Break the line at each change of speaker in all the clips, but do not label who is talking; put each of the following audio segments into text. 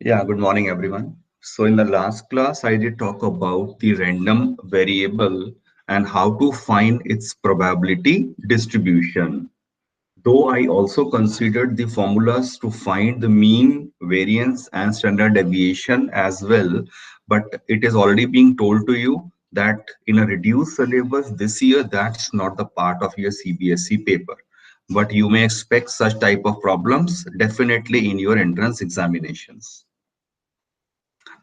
Yeah, good morning, everyone. So, in the last class, I did talk about the random variable and how to find its probability distribution. Though I also considered the formulas to find the mean, variance, and standard deviation as well, but it is already being told to you that in a reduced syllabus this year, that's not the part of your CBSE paper. But you may expect such type of problems definitely in your entrance examinations.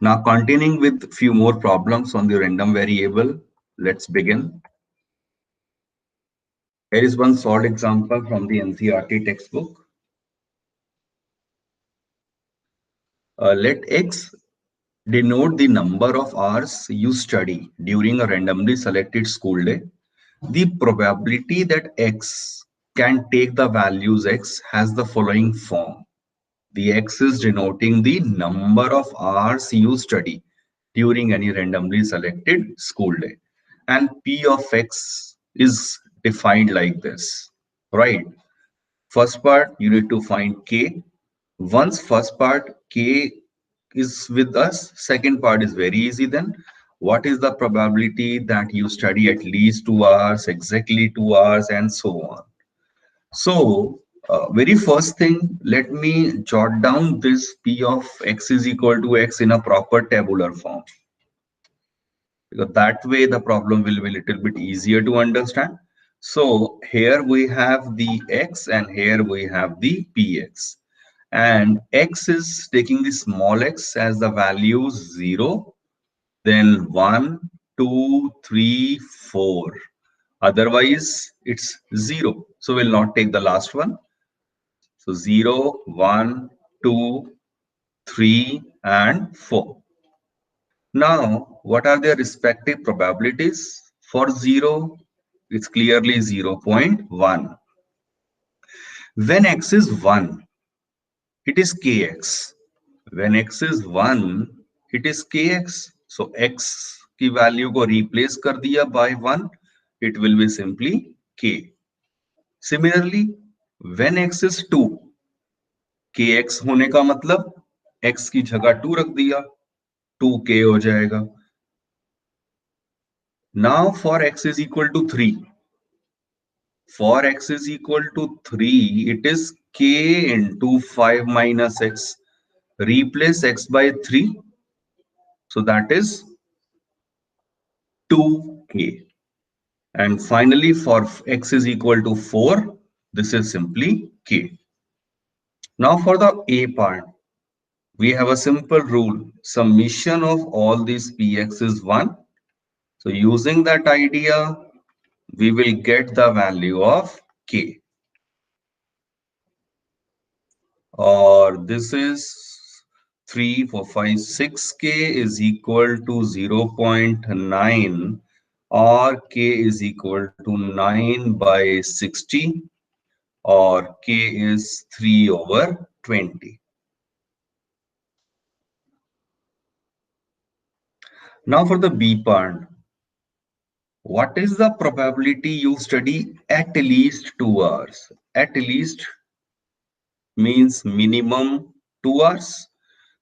Now, continuing with few more problems on the random variable, let's begin. Here is one short example from the NCERT textbook. Let X denote the number of hours you study during a randomly selected school day. The probability that X can take the values X has the following form. The X is denoting the number of hours you study during any randomly selected school day. And P of X is defined like this, right? First part, you need to find K. Once first part K is with us, second part is very easy then. What is the probability that you study at least 2 hours, exactly 2 hours, and so on? So, very first thing, let me jot down this P of X is equal to X in a proper tabular form, because that way the problem will be a little bit easier to understand. So here we have the X and here we have the PX. And X is taking the small x as the values 0, then 1, 2, 3, 4. Otherwise, it's 0. So we'll not take the last one. So 0, 1, 2, 3, and 4. Now, what are their respective probabilities? For 0, it's clearly 0.1. When x is 1, it is kx. When x is 1, it is kx. So x की value को replace कर दिया by 1, it will be simply k. Similarly, when x is 2, kx होने का मतलब x की जगह 2 रख दिया, 2k हो जाएगा. Now for x is equal to 3. For x is equal to 3, it is k into 5 minus x. Replace x by 3. So that is 2k. And finally, for x is equal to 4, this is simply k. Now for the a part, we have a simple rule. Summation of all these px is 1. So using that idea, we will get the value of k. Or this is 3, 4, 5, 6k is equal to 0.9, or k is equal to 9 by 60, or k is 3 over 20. Now for the B part, what is the probability you study at least 2 hours? At least means minimum 2 hours.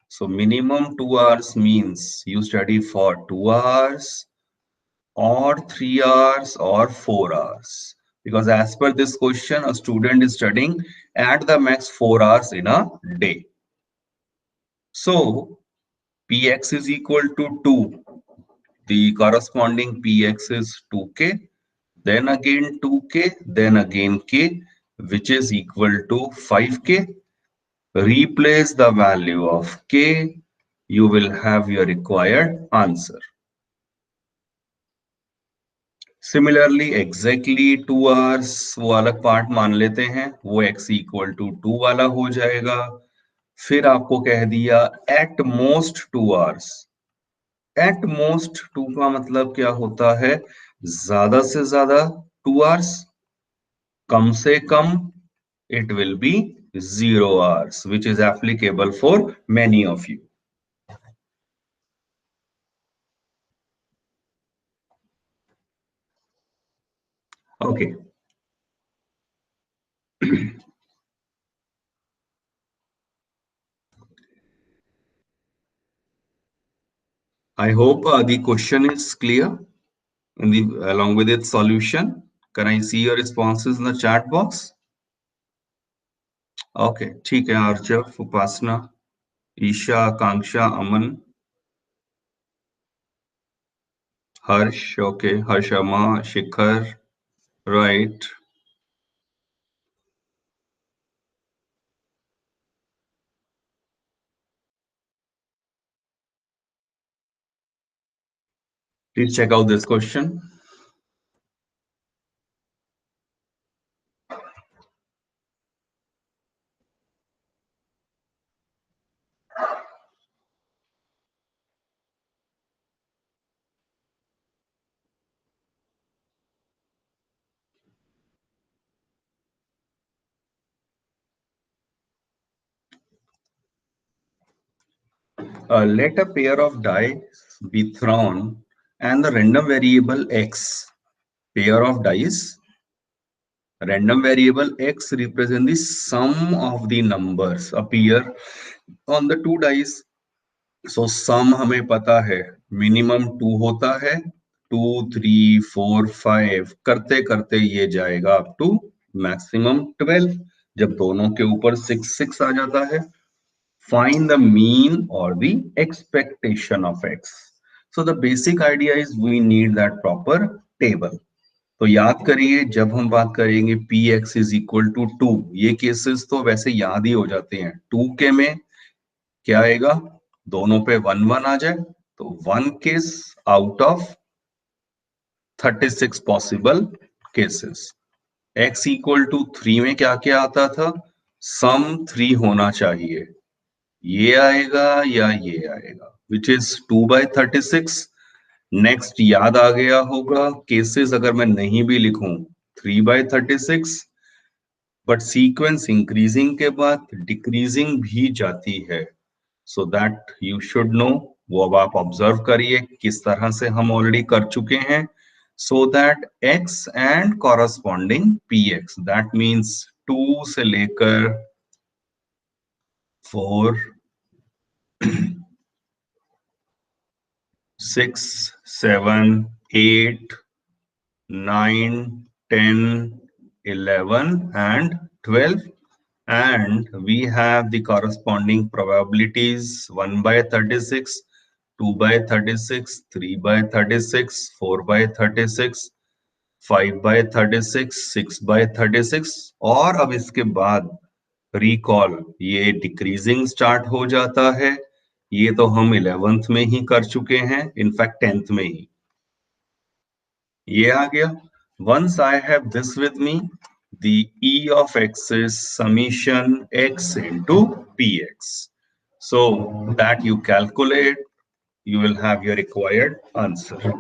So minimum 2 hours means you study for 2 hours or 3 hours or 4 hours. Because as per this question, a student is studying at the max 4 hours in a day. So Px is equal to 2. The corresponding Px is 2k. Then again 2k. Then again k, which is equal to 5k. Replace the value of k. You will have your required answer. Similarly exactly 2 hours वो अलग part मान लेते हैं, वो x equal to 2 वाला हो जाएगा. फिर आपको कह दिया at most 2 hours. At most 2 का मतलब क्या होता है? ज्यादा से ज्यादा 2 आवर्स, कम से कम it will be 0 hours, which is applicable for many of you. Okay. I hope the question is clear in the along with its solution. Can I see your responses in the chat box? Okay, ठीक है आर्चव, उपासना, ईशा, आकांक्षा, अमन, हर्ष, okay, हर्षमा, Shikhar, right. Please check out this question. Let a pair of dice be thrown and the random variable x, pair of dice, random variable x represent the sum of the numbers appear on the two dice. So sum हमें पता है minimum 2 होता है, 2 3 4 5 करते करते ये जाएगा up to maximum 12 जब दोनों के ऊपर 6 6 आ जाता है. Find the mean or the expectation of x. So the basic idea is we need that proper table. तो याद करिए जब हम बात करेंगे px is equal to 2, ये केसेस तो वैसे याद ही हो जाते हैं. 2 के में क्या आएगा, दोनों पे 1 1 आ जाए तो 1 case out of 36 possible cases. x equal to 3 में क्या क्या आता था, सम 3 होना चाहिए, ये आएगा या ये आएगा, विच इज 2/36. नेक्स्ट याद आ गया होगा केसेस, अगर मैं नहीं भी लिखूं 3/36, बट सीक्वेंस इंक्रीजिंग के बाद डिक्रीजिंग भी जाती है. So that you should know, वो अब आप ऑब्जर्व करिए किस तरह से हम ऑलरेडी कर चुके हैं. So that x and corresponding px, that means 2 से लेकर 4 6 7 8 9 10 11 and 12, and we have the corresponding probabilities 1/36, 2/36, 3/36, 4/36, 5/36, 6/36. और अब इसके बाद रिकॉल ये डिक्रीजिंग स्टार्ट हो जाता है. ये तो हम 11th में ही कर चुके हैं, इनफैक्ट 10th में ही ये आ गया. Once I have this with me, the E of x is summation x into px. So that you calculate, you will have your required answer.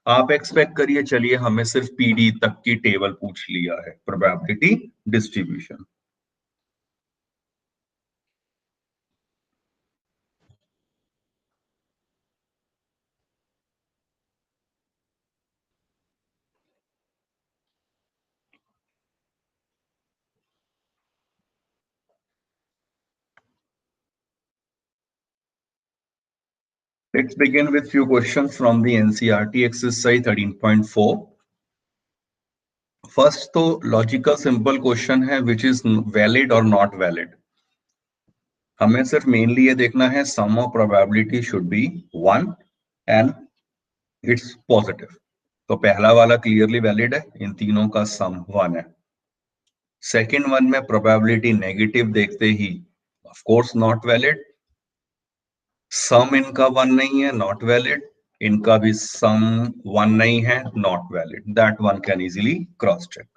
आप एक्सपेक्ट करिए, चलिए हमें सिर्फ पीडी तक की टेबल पूछ लिया है, probability distribution. Let's begin with few questions from the NCERT exercise 13.4. First तो लॉजिकल सिंपल क्वेश्चन है, विच इज वैलिड और नॉट वैलिड. हमें सिर्फ मेनली ये देखना है sum of probability should be 1 and it's positive. तो पहला वाला क्लियरली वैलिड है, इन तीनों का सम 1 है. सेकंड वन में प्रोबेबिलिटी नेगेटिव देखते ही ऑफ कोर्स नॉट वैलिड. सम इनका 1 नहीं है, नॉट वैलिड. इनका भी सम 1 नहीं है, not valid. That one can easily cross check.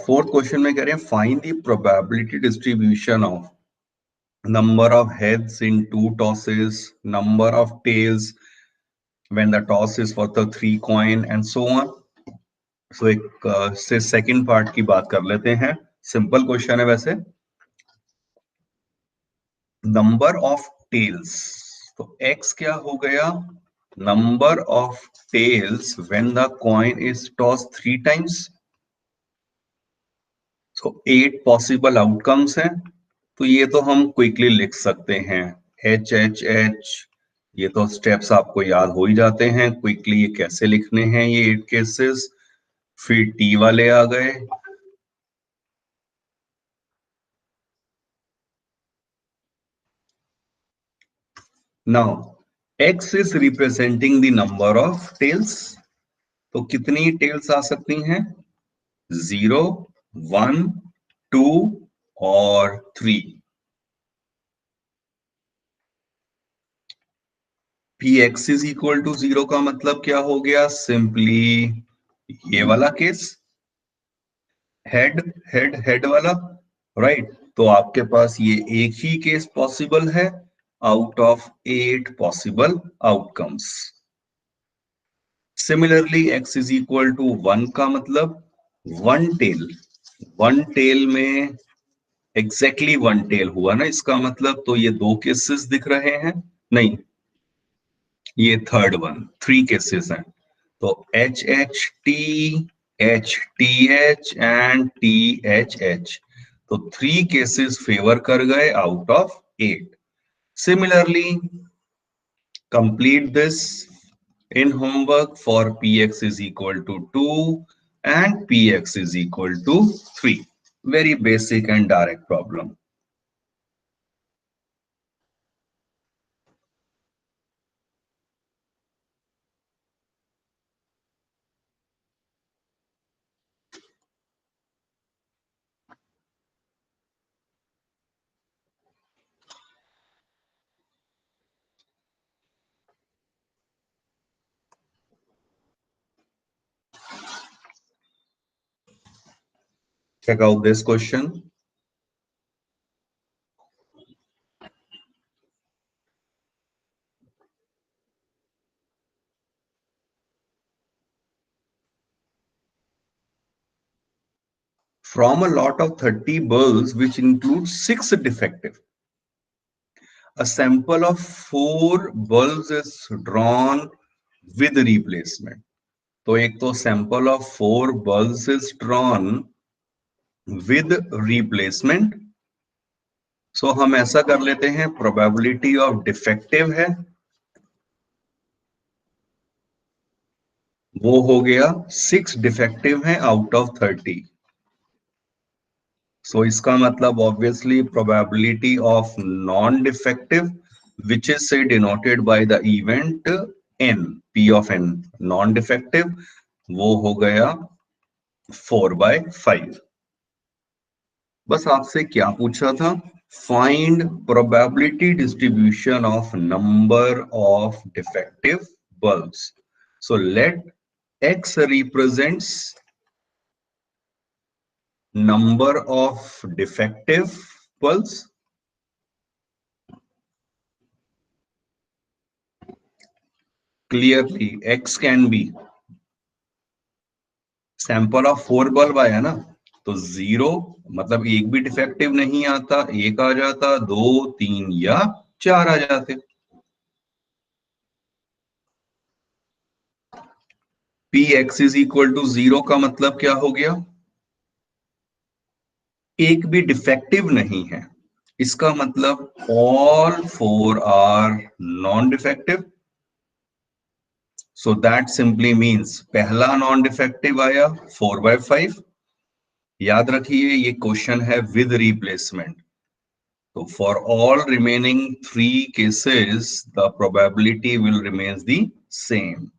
Fourth question में कह रहे हैं find the probability distribution of number of heads in 2 tosses, number of tails when the toss is for the 3 coin and so on. So एक से second part की बात कर लेते हैं. सिंपल क्वेश्चन है वैसे. नंबर ऑफ टेल्स, तो x क्या हो गया, number of tails when the coin is tossed 3 times. So 8 possible outcomes हैं, तो ये तो हम क्विकली लिख सकते हैं एच एच एच। ये तो स्टेप्स आपको याद हो ही जाते हैं क्विकली, ये कैसे लिखने हैं ये 8 केसेस। फिर टी वाले आ गए, now x is representing the number of tails, तो कितनी टेल्स आ सकती हैं? 0, 1, 2 और 3। px इज इक्वल टू 0 का मतलब क्या हो गया? सिंपली ये वाला केस, हेड हेड हेड वाला, राइट। तो आपके पास ये एक ही केस पॉसिबल है out of 8 possible outcomes. Similarly x is equal to 1 का मतलब वन टेल में एग्जैक्टली वन टेल हुआ ना, इसका मतलब तो ये 2 केसेस दिख रहे हैं, नहीं ये थर्ड वन, 3 केसेस हैं। तो H H T H and T H H, तो 3 केसेस फेवर कर गए out of 8। Similarly complete this in homework for px is equal to 2 and px is equal to 3. Very basic and direct problem. Check out this question. From a lot of 30 bulbs which include 6 defective, a sample of 4 bulbs is drawn with replacement. तो एक तो sample of 4 bulbs is drawn with replacement. सो हम ऐसा कर लेते हैं, probability of defective है वो हो गया 6 डिफेक्टिव है आउट ऑफ 30। सो इसका मतलब obviously probability of non defective which is say denoted by the event n, p of n, non defective, वो हो गया 4/5। बस आपसे क्या पूछा था? Find probability distribution of number of defective bulbs. So let x represents number of defective bulbs. Clearly x can be sample of 4 bulb आया ना, तो 0 मतलब एक भी डिफेक्टिव नहीं आता, एक आ जाता, 2, 3 या 4 आ जाते। px इज इक्वल टू 0 का मतलब क्या हो गया? एक भी डिफेक्टिव नहीं है, इसका मतलब all 4 are non defective. So that simply means पहला नॉन डिफेक्टिव आया 4/5। याद रखिए ये क्वेश्चन है विद रिप्लेसमेंट, तो for all remaining 3 cases the probability will remains the same.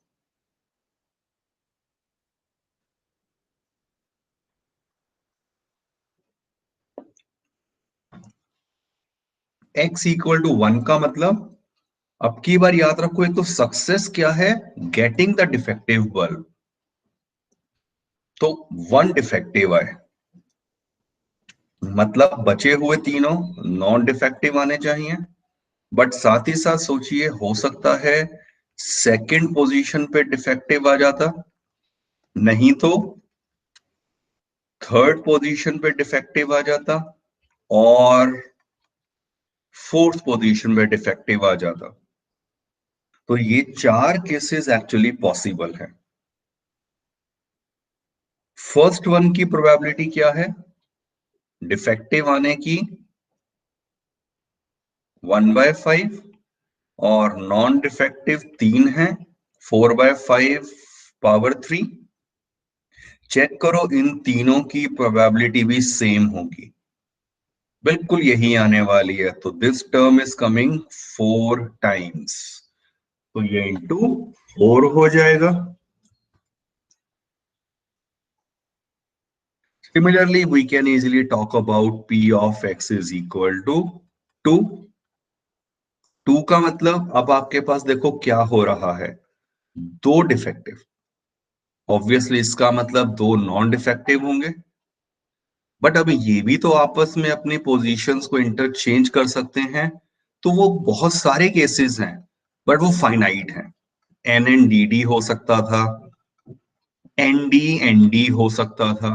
x equal to 1 का मतलब, अब की बार याद रखो, एक तो सक्सेस क्या है? गेटिंग द डिफेक्टिव बल्ब, तो 1 डिफेक्टिव आए मतलब बचे हुए तीनों नॉन डिफेक्टिव आने चाहिए। बट साथ ही साथ सोचिए, हो सकता है सेकंड पोजीशन पे डिफेक्टिव आ जाता, नहीं तो थर्ड पोजीशन पे डिफेक्टिव आ जाता, और फोर्थ पोजीशन पे डिफेक्टिव आ जाता। तो ये 4 केसेस एक्चुअली पॉसिबल है। फर्स्ट वन की प्रोबेबिलिटी क्या है? डिफेक्टिव आने की 1/5 और नॉन डिफेक्टिव 3 है, 4/5 पावर 3। चेक करो इन तीनों की प्रोबेबिलिटी भी सेम होगी, बिल्कुल यही आने वाली है। तो this term is coming 4 times, तो ये इंटू 4 हो जाएगा। Similarly, we can easily talk about P of x is equal to 2। 2 का मतलब अब आपके पास देखो क्या हो रहा है, दो डिफेक्टिव, ऑब्वियसली इसका मतलब दो नॉन डिफेक्टिव होंगे। बट अब ये भी तो आपस में अपनी पोजीशंस को इंटरचेंज कर सकते हैं, तो वो बहुत सारे केसेस हैं, बट वो फाइनाइट हैं। एन एन डी डी हो सकता था, एन डी एन डी हो सकता था,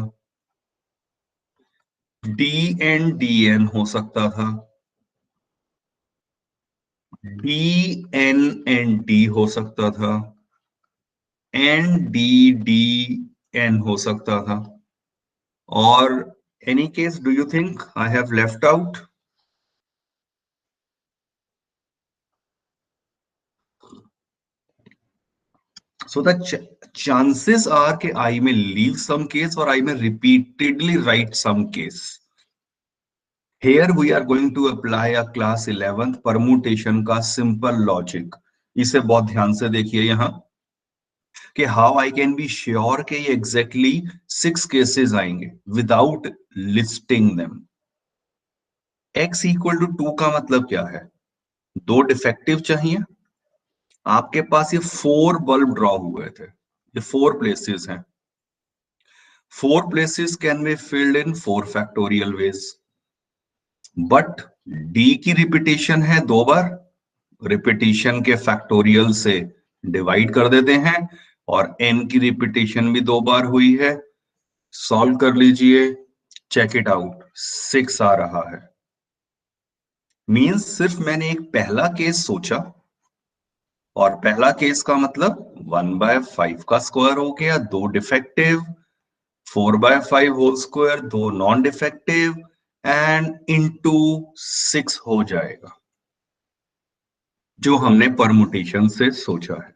डी एन डी एन हो सकता था, डी एन एन डी हो सकता था, एन डी डी एन हो सकता था। और any case do you think I have left out? So the chances are कि I may leave some case or I may repeatedly write some case. Here we are going to apply a class 11th permutation का simple logic. इसे बहुत ध्यान से देखिए यहाँ कि how I can be sure कि ये exactly 6 cases आएंगे without listing them. X equal to 2 का मतलब क्या है? दो डिफेक्टिव चाहिए। आपके पास ये 4 बल्ब ड्रॉ हुए थे, ये 4 प्लेसेस हैं। 4 places can be filled in 4 factorial ways, but d की रिपीटेशन है 2 बार, रिपीटेशन के फैक्टोरियल से डिवाइड कर देते हैं, और n की रिपीटेशन भी 2 बार हुई है। सॉल्व कर लीजिए, चेक इट आउट, 6 आ रहा है। मींस सिर्फ मैंने एक पहला केस सोचा, और पहला केस का मतलब 1/5 का स्क्वायर हो गया, दो डिफेक्टिव, 4/5 होल स्क्वायर, दो नॉन डिफेक्टिव, एंड इनटू 6 हो जाएगा, जो हमने परमुटेशन से सोचा है।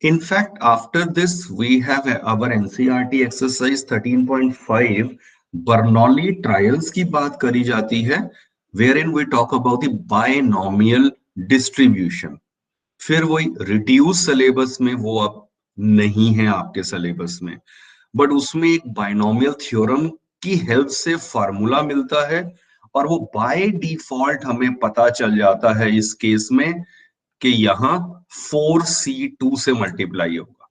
In fact after this we have our NCERT exercise 13.5, Bernoulli trials की बात करी जाती है, wherein we talk about the binomial distribution. फिर वही रिड्यूस सिलेबस में वो अब नहीं है आपके सिलेबस में, बट उसमें एक बाइनोमियल थ्योरम की हेल्प से फार्मूला मिलता है, और वो बाय डिफॉल्ट हमें पता चल जाता है इस केस में कि यहां 4C2 से मल्टीप्लाई होगा।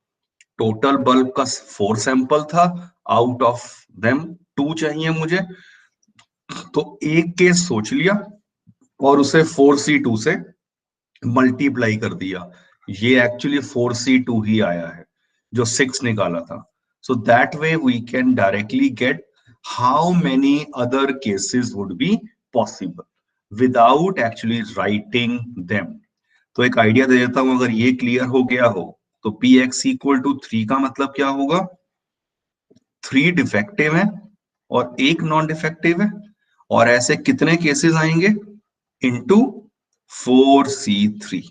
टोटल बल्ब का 4 सैंपल था, आउट ऑफ देम 2 चाहिए मुझे, तो एक केस सोच लिया और उसे 4C2 से मल्टीप्लाई कर दिया। ये एक्चुअली 4C2 ही आया है जो 6 निकाला था। So that way we can directly get how many other cases would be possible without actually writing them. तो एक आइडिया दे देता हूं, अगर ये क्लियर हो गया हो तो पी एक्स इक्वल टू 3 का मतलब क्या होगा? 3 डिफेक्टिव है और एक नॉन डिफेक्टिव है, और ऐसे कितने केसेस आएंगे? Into 4C3।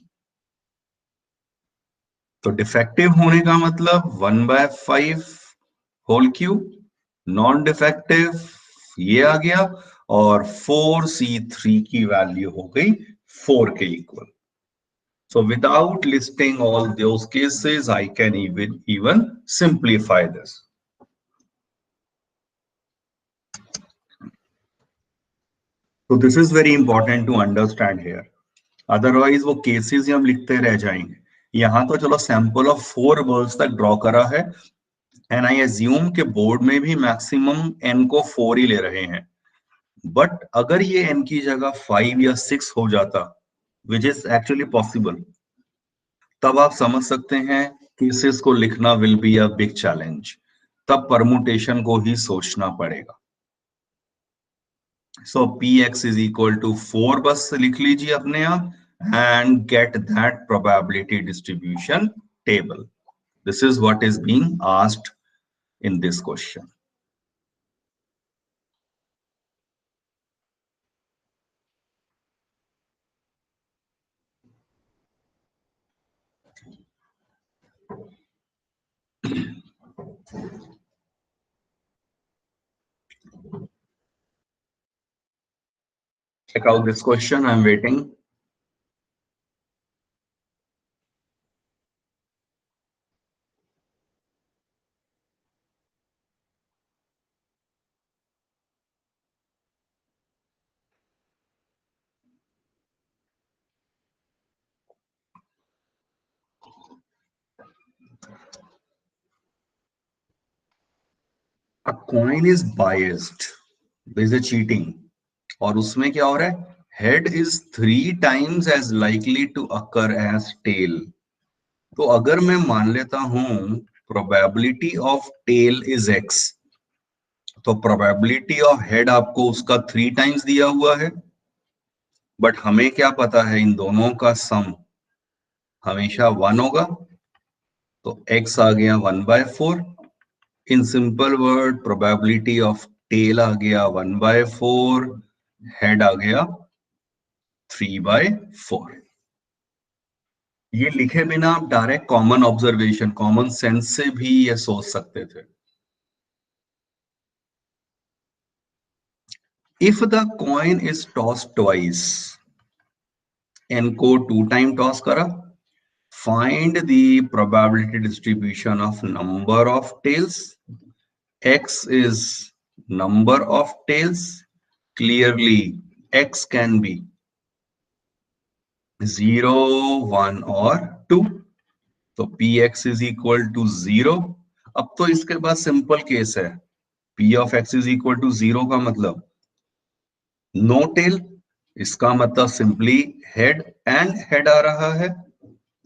तो डिफेक्टिव होने का मतलब 1/5 होल क्यूब, नॉन डिफेक्टिव ये आ गया, और 4C3 की वैल्यू हो गई 4 के equal. So without listing all those cases, I can even simplify this. So this is very important to understand here. Otherwise वो cases ही हम लिखते रह जाएंगे। यहाँ तो चलो सैंपल ऑफ 4 बल्ब्स तक ड्रॉ करा है, एंड आई एज्यूम के बोर्ड में भी मैक्सिमम n को 4 ही ले रहे हैं। बट अगर ये n की जगह 5 या 6 हो जाता, विच इज एक्चुअली पॉसिबल, तब आप समझ सकते हैं केसेस को लिखना will be a big challenge. तब परमुटेशन को ही सोचना पड़ेगा। So p x is equal to 4 बस लिख लीजिए अपने आप, and get that probability distribution table. This is what is being asked in this question. Check out this question. I'm waiting. A coin is biased. There is a cheating. और उसमें क्या हो रहा है? Head is 3 times as likely to occur as tail. तो अगर मैं मान लेता हूं probability of tail is x, तो probability of head आपको उसका 3 times दिया हुआ है, बट हमें क्या पता है इन दोनों का सम हमेशा 1 होगा, तो x आ गया 1/4. In simple word probability of tail आ गया 1/4, हेड आ गया 3/4. ये लिखे बिना आप direct common observation, common sense से भी ये सोच सकते थे. If the coin is toss twice, एन को 2 टाइम टॉस करा, find the probability distribution of number of tails. X is number of tails. Clearly X can be 0, 1 or 2. तो Px is equal to 0. अब तो इसके बाद सिंपल केस है. P of x is equal to 0 का मतलब no tail. इसका मतलब सिंपली हेड एंड हेड आ रहा है.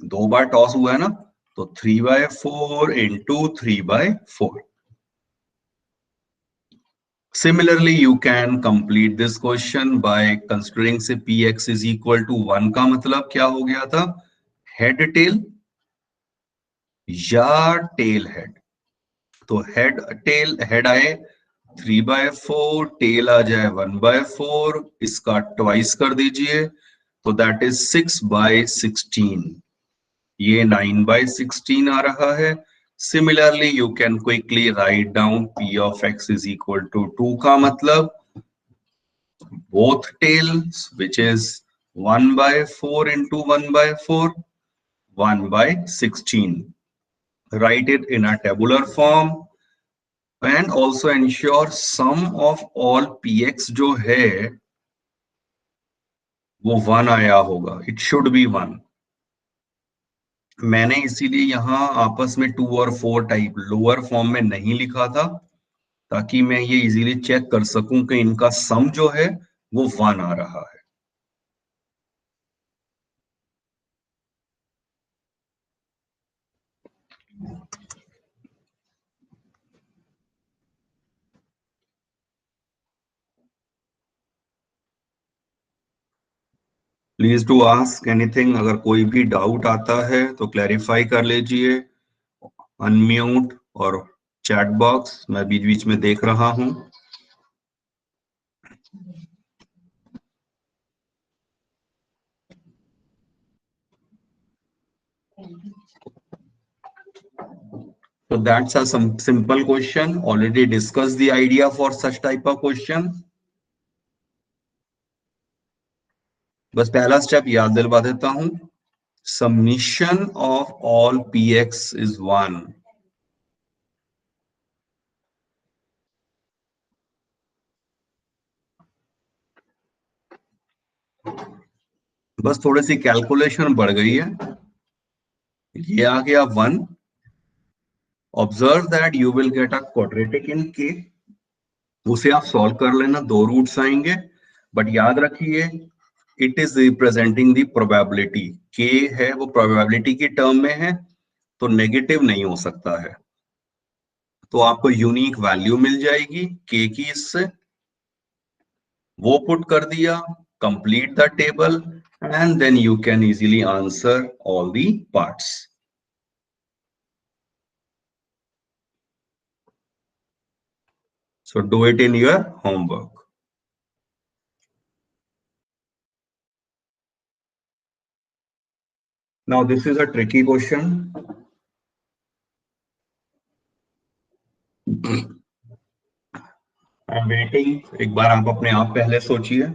2 बार टॉस हुआ है ना, तो 3/4 into 3/4. Similarly, you can complete this question by considering say px is equal to 1 का मतलब क्या हो गया था? हेड टेल या टेल हेड. तो हेड टेल हेड आए 3/4, टेल आ जाए 1/4, इसका ट्वाइस कर दीजिए, तो दैट इज 6/16. ये 9/16 आ रहा है. Similarly, you can quickly write down p of x is equal to 2 का मतलब both tails, which is 1/4 into 1/4, 1/16. Write it in a tabular form and also ensure sum of all px जो है वो 1 आया होगा. It should be 1. मैंने इसीलिए यहां आपस में 2 और 4 टाइप लोअर फॉर्म में नहीं लिखा था, ताकि मैं ये इजीली चेक कर सकूं कि इनका सम जो है वो 1 आ रहा है. Please to ask anything. अगर कोई भी डाउट आता है तो क्लैरिफाई कर लीजिए. अनम्यूट और चैट बॉक्स मैं बीच बीच में देख रहा हूं. So that's a some simple question. Already discussed the idea for such type of question. बस पहला स्टेप याद दिलवा देता हूं. Summation of all px is 1. बस थोड़ी सी कैलकुलेशन बढ़ गई है. ये आ गया 1. Observe that you will get a quadratic in के. उसे आप सॉल्व कर लेना, 2 रूट्स आएंगे, बट याद रखिए it is representing the probability. के है वो प्रोबेबिलिटी की टर्म में है, तो नेगेटिव नहीं हो सकता है. तो आपको यूनिक वैल्यू मिल जाएगी के की. इससे वो पुट कर दिया, complete the table and then you can easily answer all the parts. So do it in your homework. Now this is a tricky question. I am waiting, एक बार आप अपने आप पहले सोचिए.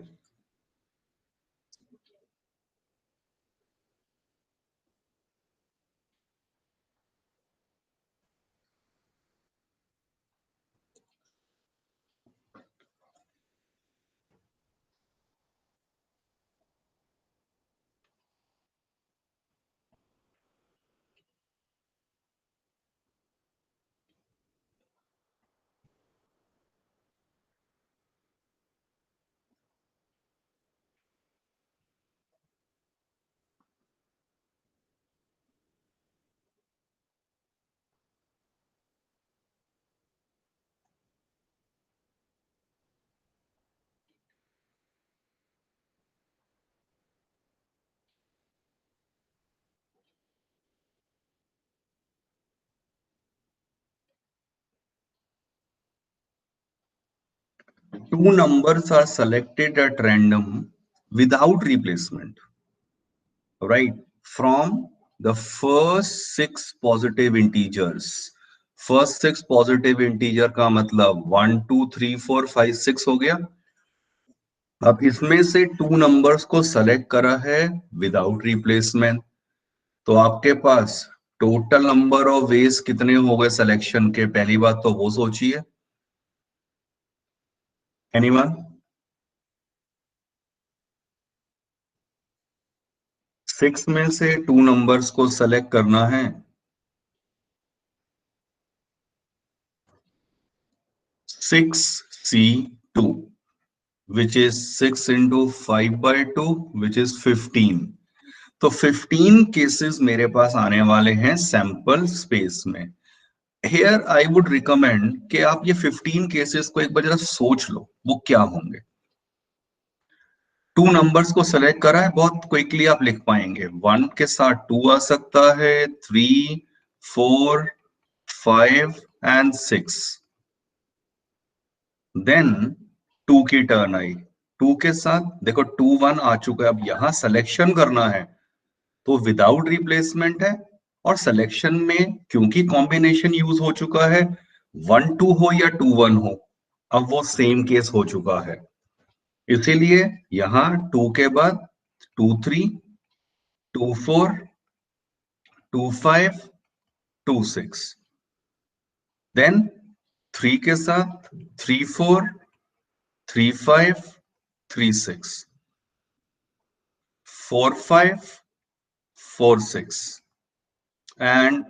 Two numbers are selected at random without replacement, right? From the first six positive integers. First six positive integer का मतलब 1 2 3 4 5 6 हो गया. अब इसमें से टू नंबर्स को सेलेक्ट करा है विदाउट रिप्लेसमेंट. तो आपके पास टोटल नंबर ऑफ वेज कितने हो गए सिलेक्शन के? पहली बात तो वो सोचिए. एनीवन? सिक्स में से टू नंबर्स को सेलेक्ट करना है. 6C2, which is 6 into 5 by 2, which is 15. तो 15 केसेस मेरे पास आने वाले हैं सैंपल स्पेस में. हेयर आई वुड रिकमेंड कि आप ये 15 केसेस को एक बार जरा सोच लो, वो क्या होंगे. टू नंबर्स को सेलेक्ट करा है, बहुत क्विकली आप लिख पाएंगे. वन के साथ टू आ सकता है, 3 4 5 एंड 6. देन टू की टर्न आई. टू के साथ देखो 2 1 आ चुका है. अब यहां सिलेक्शन करना है तो विदाउट रिप्लेसमेंट है. और सिलेक्शन में क्योंकि कॉम्बिनेशन यूज हो चुका है, 1 2 हो या 2 1 हो, अब वो सेम केस हो चुका है. इसीलिए यहां टू के बाद 2 3 2 4 2 5 2 6. देन थ्री के साथ 3 4 3 5 3 6 4 5 4 6 and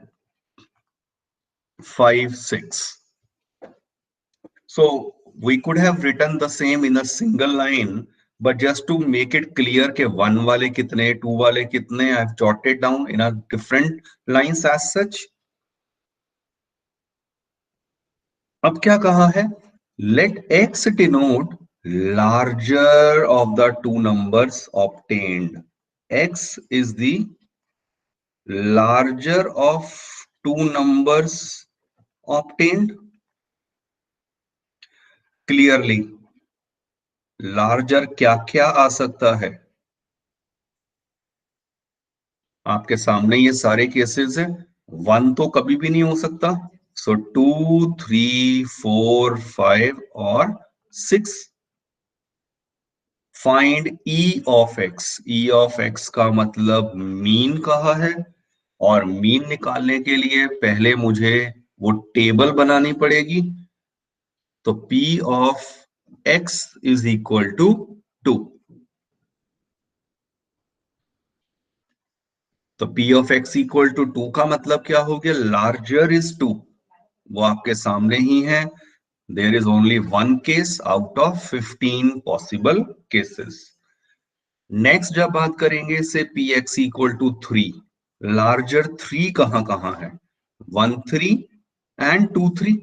5 6. So we could have written the same in a single line, but just to make it clear के one वाले कितने, two वाले कितने, I have jotted down in a different lines as such. अब क्या कहा है? Let x denote larger of the two numbers obtained. X is the larger of two numbers obtained. Clearly larger क्या क्या आ सकता है? आपके सामने ये सारे केसेस है. वन तो कभी भी नहीं हो सकता. सो 2 3 4 5 और 6. Find E of x. E of x का मतलब मीन कहा है, और मीन निकालने के लिए पहले मुझे वो टेबल बनानी पड़ेगी. तो P of x is equal to 2. तो P of x equal to 2 का मतलब क्या हो गया? Larger is 2. वो आपके सामने ही है. There is only one case out of 15 possible cases. Next जब बात करेंगे से P X equal to 3. Larger 3 कहां कहां है? 1 3 and 2 3.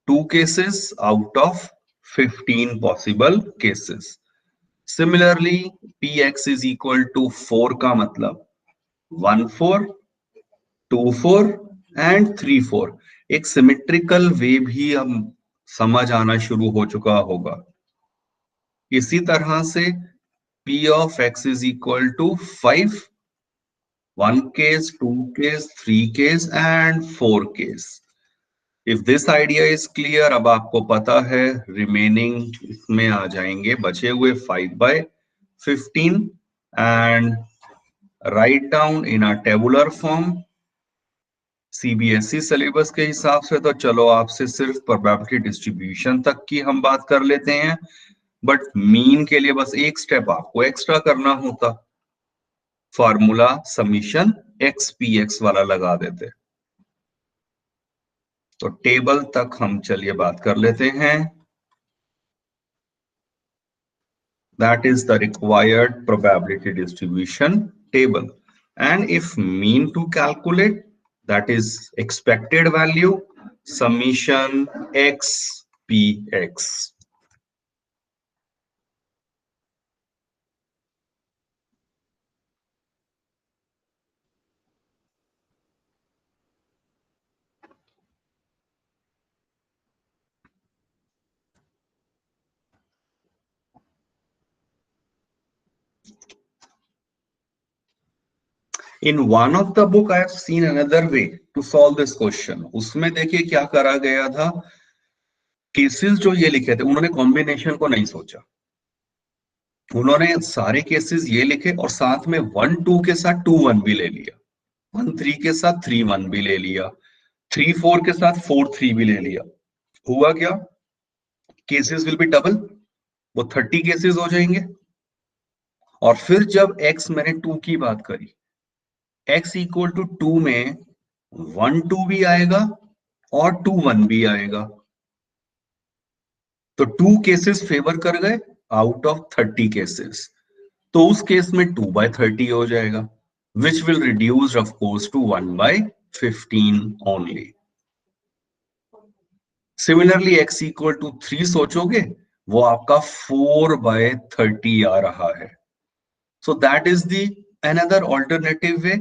Two cases out of 15 possible cases. Similarly px is equal to 4 का मतलब 1 4 2 4 एंड 3 4। एक सिमेट्रिकल वे भी हम समझ आना शुरू हो चुका होगा। इसी तरह से p of x is equal to 5, 1 case, 2 case, 3 case and 4 case। If this idea is clear, अब आपको पता है रिमेनिंग इसमें आ जाएंगे बचे हुए 5/15 and write down in a tabular form. CBSE syllabus के हिसाब से तो चलो आपसे सिर्फ प्रोबेबिलिटी डिस्ट्रीब्यूशन तक की हम बात कर लेते हैं, बट मीन के लिए बस एक स्टेप आपको एक्स्ट्रा करना होता, formula summation x P x वाला लगा देते। तो टेबल तक हम चलिए बात कर लेते हैं। That is the required probability distribution table, and if mean to calculate, that is expected value summation x px। In one of the book I have seen another way to solve this question। उसमें देखिए क्या करा गया था, cases जो ये लिखे थे उन्होंने कॉम्बिनेशन को नहीं सोचा, उन्होंने सारे केसेस ये लिखे और साथ में 1 2 के साथ 2 1 भी ले लिया, 1 3 के साथ 3 1 भी ले लिया, 3 4 के साथ 4 3 भी ले लिया। हुआ क्या, केसेस विल बी डबल, वो 30 केसेस हो जाएंगे। और फिर जब x, मैंने 2 की बात करी, x इक्वल टू 2 में 1 2 भी आएगा और 2 1 भी आएगा, तो 2 केसेस फेवर कर गए आउट ऑफ 30 केसेस, तो उस केस में 2/30 हो जाएगा, which will reduce of course to 1/15 only. Similarly x equal to 3 सोचोगे, वो आपका 4/30 आ रहा है। So that is the another alternative way,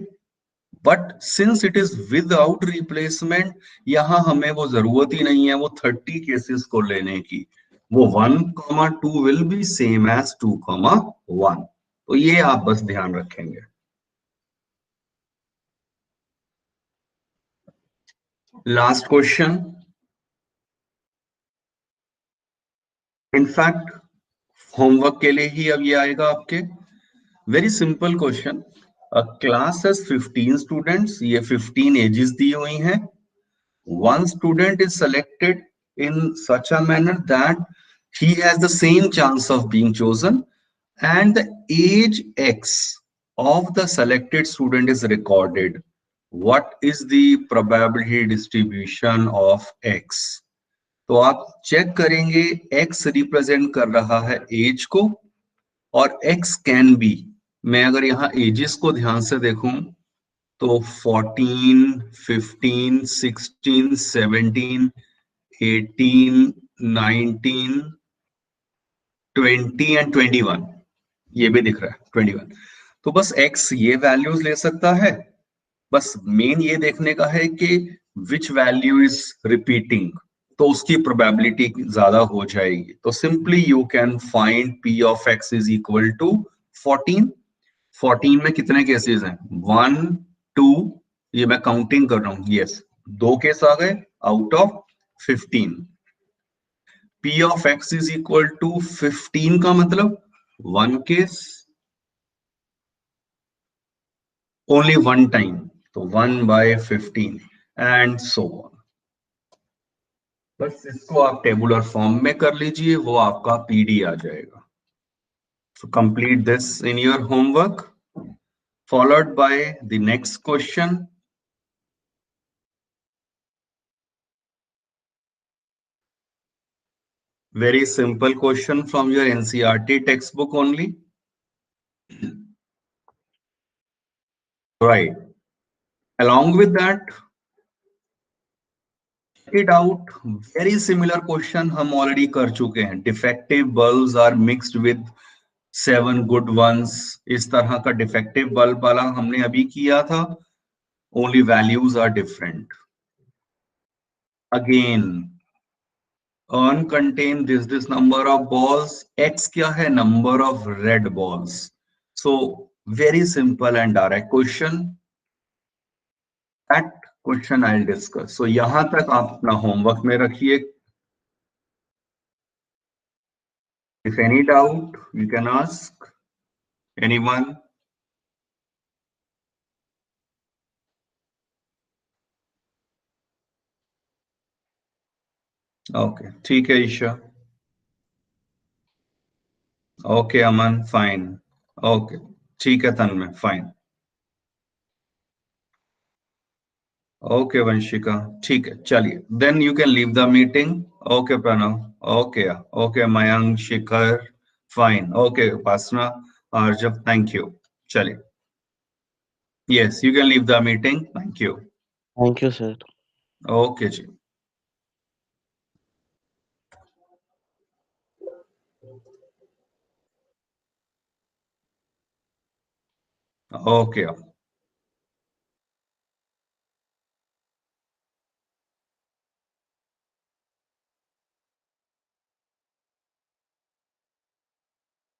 but since it is without replacement, यहां हमें वो जरूरत ही नहीं है वो 30 केसेस को लेने की, वो 1,2 विल बी सेम एज 2,1। तो ये आप बस ध्यान रखेंगे। लास्ट क्वेश्चन, इनफैक्ट होमवर्क के लिए ही अब ये आएगा आपके। Very simple question, class has 15 students, ये 15 एजेस दी हुई हैं। One student is selected in such a manner that he has the same chance of being chosen, and the age x of the selected student is recorded. What is the probability distribution of x? तो आप check करेंगे, x represent कर रहा है as को और x can be, मैं अगर यहाँ एजेस को ध्यान से देखूं तो 14 15 16 17 18 19 20 एंड 21, ये भी दिख रहा है 21। तो बस x ये वैल्यूज ले सकता है, बस मेन ये देखने का है कि विच वैल्यू इज रिपीटिंग, तो उसकी प्रोबेबिलिटी ज्यादा हो जाएगी। तो simply you can find p of x is equal to 14। 14 में कितने केसेस हैं, 1 2, ये मैं काउंटिंग कर रहा हूं, यस 2 केस आ गए out of 15। p of x is equal to 15 का मतलब 1 केस ओनली 1 टाइम, तो 1/15 एंड सो ऑन। बस इसको आप टेबुलर फॉर्म में कर लीजिए, वो आपका पीडी आ जाएगा। So complete this in your homework, followed by the next question. Very simple question from your NCERT textbook only. Right. Along with that, check it out. Very similar question हम already कर चुके हैं. Defective bulbs are mixed with 7 good ones, इस तरह का defective bulb वाला हमने अभी किया था. Only values are different. Again अनकंटेन this number of balls. X क्या है? Number of red balls. So very simple and direct question. That question I will discuss. सो यहां तक आप अपना होमवर्क में रखिए. If any doubt you can ask anyone. Okay, ठीक है Isha. Okay Aman, fine. Okay, ठीक है तन्मय, फाइन. ओके वंशिका, ठीक है, चलिए. Then you can leave the meeting. Okay Pranav. Okay. Okay Mayank, Shikhar, fine. Okay Upasana, Aarjav, thank you. चलिए. Yes, you can leave the meeting. Thank you.
Thank you sir.
Okay जी. Okay.